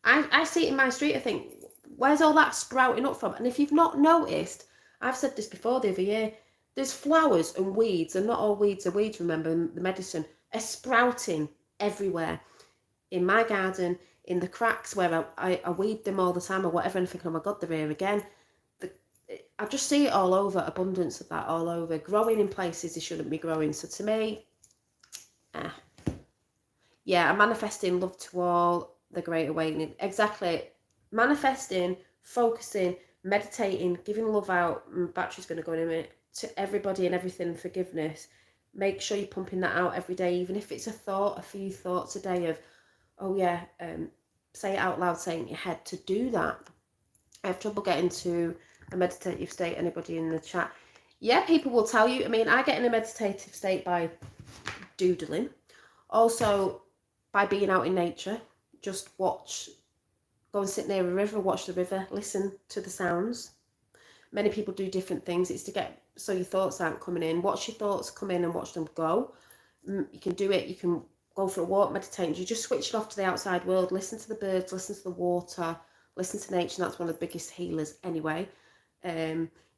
I see it in my street, I think, where's all that sprouting up from? And if you've not noticed, I've said this before the other year, there's flowers and weeds, and not all weeds are weeds, remember, the medicine, are sprouting everywhere. In my garden, in the cracks where I weed them all the time or whatever, and I think, oh my God, they're here again. I just see it all over, abundance of that all over, growing in places they shouldn't be growing. So to me, yeah, I'm manifesting love to all, the Great Awakening. Exactly. Manifesting, focusing, meditating, giving love out. Battery's going to go in a minute. To everybody and everything, forgiveness. Make sure you're pumping that out every day, even if it's a thought, a few thoughts a day of, oh yeah, say it out loud, say it in your head. To do that, I have trouble getting to a meditative state. Anybody in the chat? Yeah, people will tell you. I mean, I get in a meditative state by doodling. Also, by being out in nature. Just watch, go and sit near a river, watch the river, listen to the sounds. Many people do different things. It's to get, so your thoughts aren't coming in. Watch your thoughts come in and watch them go. You can do it. You can go for a walk, meditate. You just switch it off to the outside world. Listen to the birds, listen to the water, listen to nature. That's one of the biggest healers anyway.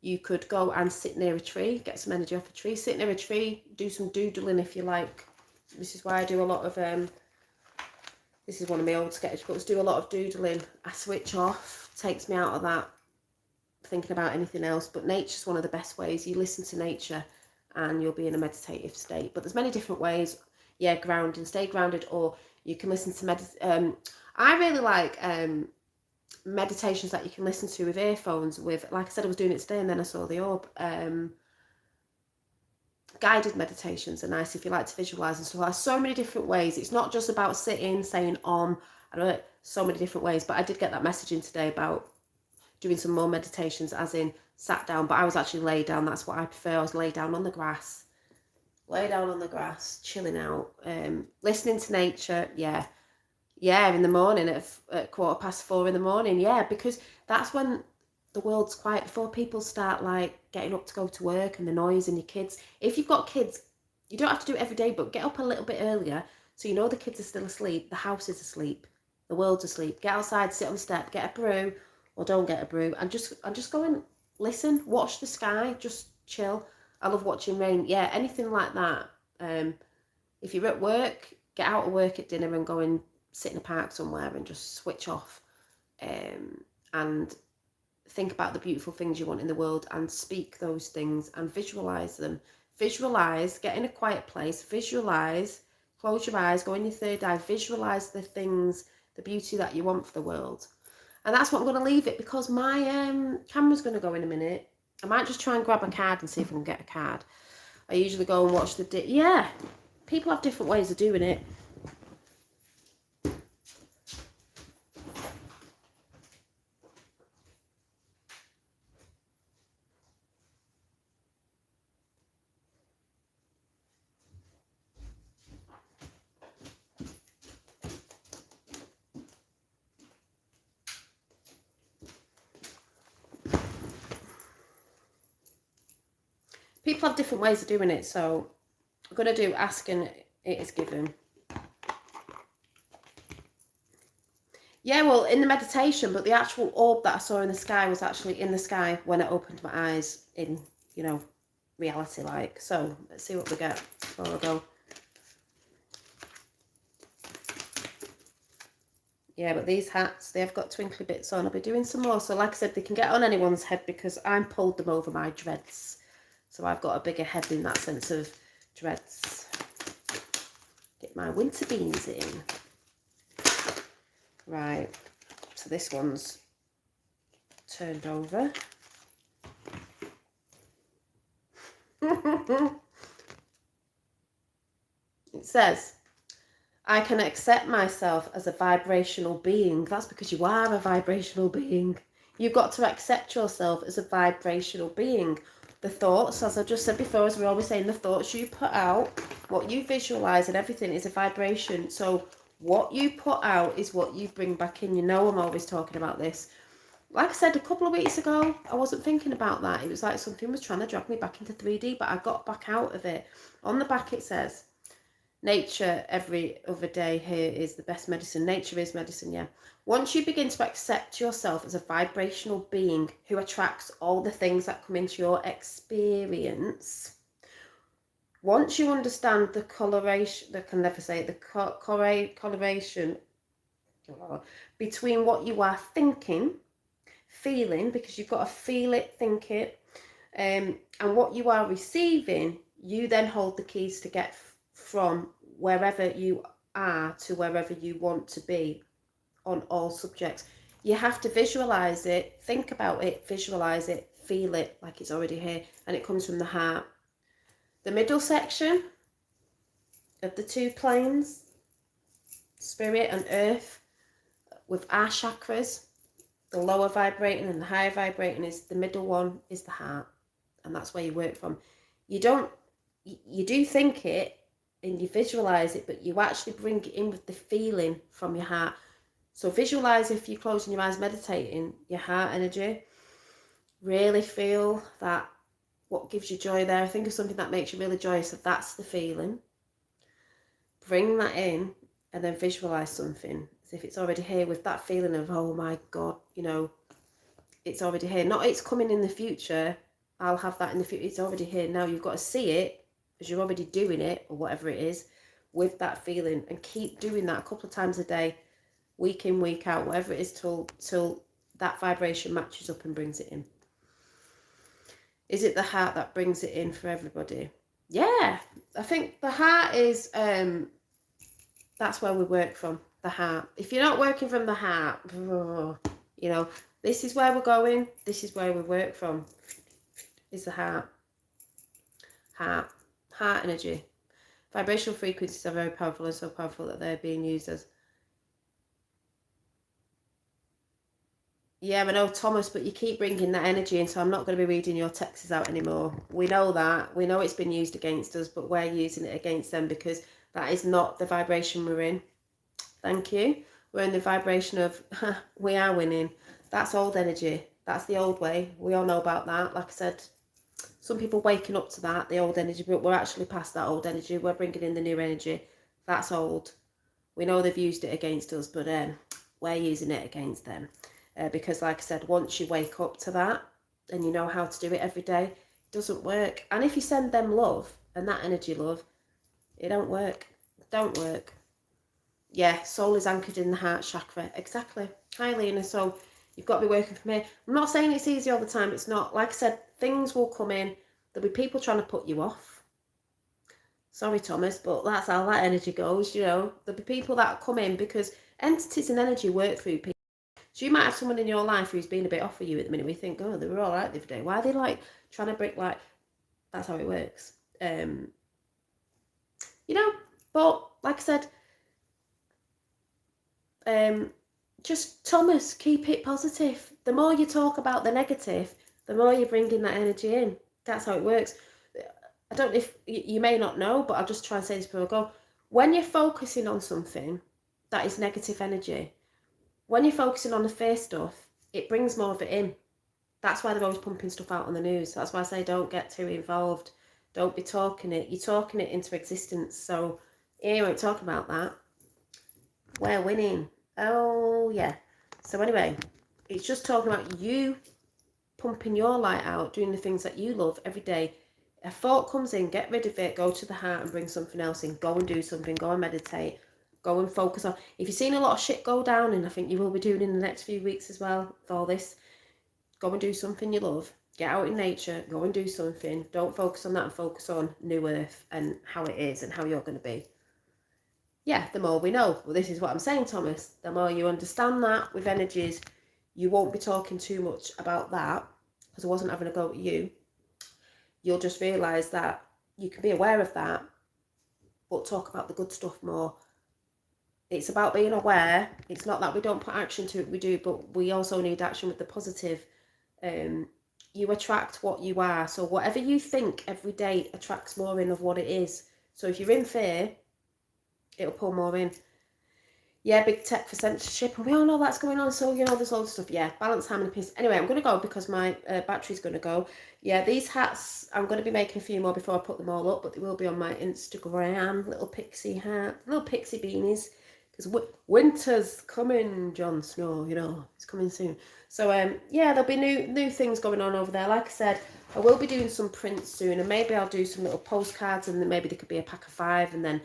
You could go and sit near a tree, get some energy off a tree. Sit near a tree, do some doodling if you like. This is why I do a lot of, this is one of my old sketchbooks, do a lot of doodling. I switch off, takes me out of that thinking about anything else. But nature's one of the best ways. You listen to nature and you'll be in a meditative state. But there's many different ways. Yeah, grounding, stay grounded, or you can listen to I really like meditations that you can listen to with earphones with, like I said, I was doing it today and then I saw the orb. Guided meditations are nice if you like to visualize and stuff. There's so many different ways. It's not just about sitting, saying I don't know, so many different ways. But I did get that message in today about doing some more meditations, as in sat down, but I was actually laid down. That's what I prefer. I was laid down on the grass, chilling out, listening to nature. Yeah, in the morning at 4:15 in the morning. Yeah, because that's when the world's quiet, before people start like getting up to go to work and the noise and your kids. If you've got kids, you don't have to do it every day, but get up a little bit earlier so you know the kids are still asleep, the house is asleep, the world's asleep. Get outside, sit on the step, get a brew, or don't get a brew, and just go and listen, watch the sky, just chill. I love watching rain. Yeah, anything like that. If you're at work, get out of work at dinner and go and sit in a park somewhere and just switch off, and think about the beautiful things you want in the world and speak those things and visualize them. Visualize, get in a quiet place, visualize, close your eyes, go in your third eye, visualize the things, the beauty that you want for the world. And that's what I'm going to leave it, because my camera's going to go in a minute. I might just try and grab a card and see if I can get a card. I usually go and watch the... yeah, people have different ways of doing it. People have different ways of doing it, so I'm going to do ask and it is given. Yeah, well, in the meditation, but the actual orb that I saw in the sky was actually in the sky when I opened my eyes in, you know, reality like. So let's see what we get before I go. Yeah, but these hats, they've got twinkly bits on. I'll be doing some more. So like I said, they can get on anyone's head because I'm pulled them over my dreads. So I've got a bigger head in that sense of dreads. Get my winter beans in. Right, so this one's turned over. It says, I can accept myself as a vibrational being. That's because you are a vibrational being. You've got to accept yourself as a vibrational being. The thoughts, as I just said before, as we're always saying, the thoughts you put out, what you visualize and everything is a vibration. So what you put out is what you bring back in. You know I'm always talking about this. Like I said a couple of weeks ago, I wasn't thinking about that. It was like something was trying to drag me back into 3D, but I got back out of it. On the back it says, nature every other day here is the best medicine. Nature is medicine, yeah. Once you begin to accept yourself as a vibrational being who attracts all the things that come into your experience, once you understand the coloration, I can never say it, the correlation between what you are thinking, feeling, because you've got to feel it, think it, and what you are receiving, you then hold the keys to get from wherever you are to wherever you want to be on all subjects. You have to visualize it, think about it, visualize it, feel it like it's already here, and it comes from the heart. The middle section of the two planes, spirit and earth, with our chakras, the lower vibrating and the higher vibrating, is the middle one is the heart, and that's where you work from. You do think it and you visualize it, but you actually bring it in with the feeling from your heart. So visualize, if you're closing your eyes meditating, your heart energy. Really feel that, what gives you joy there. Think of something that makes you really joyous, so that's the feeling. Bring that in and then visualize something as if it's already here, with that feeling of, oh my God, you know, it's already here. Not it's coming in the future, I'll have that in the future. It's already here now. You've got to see it as you're already doing it, or whatever it is, with that feeling, and keep doing that a couple of times a day, week in, week out, whatever it is, till that vibration matches up and brings it in. Is it the heart that brings it in for everybody? Yeah, I think the heart is, that's where we work from, the heart. If you're not working from the heart, you know, this is where we're going, this is where we work from, is the heart. Heart energy. Vibrational frequencies are very powerful, and so powerful that they're being used as... Yeah, I know, Thomas, but you keep bringing that energy in, so I'm not going to be reading your texts out anymore. We know that. We know it's been used against us, but we're using it against them because that is not the vibration we're in. Thank you. We're in the vibration of, we are winning. That's old energy. That's the old way. We all know about that. Like I said, some people waking up to that, the old energy, but we're actually past that old energy. We're bringing in the new energy. That's old. We know they've used it against us, but we're using it against them. Because like I said, once you wake up to that and you know how to do it every day, it doesn't work. And if you send them love and that energy love, it don't work. It don't work. Yeah, soul is anchored in the heart chakra. Exactly. Hi, Lena. So you've got to be working from here. I'm not saying it's easy all the time. It's not. Like I said, things will come in. There'll be people trying to put you off. Sorry, Thomas, but that's how that energy goes, you know. There'll be people that come in because entities and energy work through people. So you might have someone in your life who's been a bit off with you at the minute. We think, oh, they were all right the other day. Why are they like trying to break, like, that's how it works. You know, but like I said, just Thomas, keep it positive. The more you talk about the negative, the more you're bringing that energy in. That's how it works. I don't know if you may not know, but I'll just try and say this before I go. When you're focusing on something that is negative energy, when you're focusing on the fear stuff, it brings more of it in. That's why they're always pumping stuff out on the news. That's why I say don't get too involved. Don't be talking it. You're talking it into existence. So here we're talking about that. We're winning. Oh, yeah. So anyway, it's just talking about you pumping your light out, doing the things that you love every day. A thought comes in, get rid of it, go to the heart and bring something else in. Go and do something, go and meditate, go and focus on. If you've seen a lot of shit go down, and I think you will be doing in the next few weeks as well with all this, go and do something you love. Get out in nature, go and do something. Don't focus on that and focus on New Earth and how it is and how you're going to be. Yeah, the more we know. Well, this is what I'm saying, Thomas. The more you understand that with energies, you won't be talking too much about that, because I wasn't having a go at you. You'll just realise that you can be aware of that, but talk about the good stuff more. It's about being aware. It's not that we don't put action to it, we do, but we also need action with the positive. You attract what you are. So whatever you think every day attracts more in of what it is. So if you're in fear, it'll pull more in. Yeah, big tech for censorship, and we all know that's going on. So, you know, there's loads of stuff. Yeah, balance, harmony, peace. Anyway, I'm going to go because my battery's going to go. Yeah, these hats, I'm going to be making a few more before I put them all up, but they will be on my Instagram. Little pixie hat, little pixie beanies. Because winter's coming, Jon Snow, you know, it's coming soon. So, yeah, there'll be new things going on over there. Like I said, I will be doing some prints soon, and maybe I'll do some little postcards, and then maybe there could be a pack of 5, and then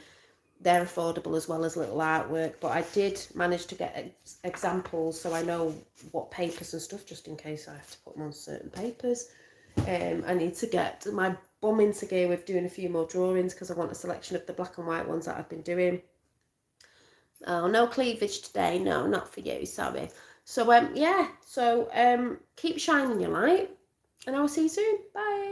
they're affordable as well as little artwork. But I did manage to get examples, so I know what papers and stuff, just in case I have to put them on certain papers. I need to get my bum into gear with doing a few more drawings, because I want a selection of the black and white ones that I've been doing. Oh, no cleavage today. No, not for you, sorry. So yeah, so keep shining your light, and I will see you soon. Bye.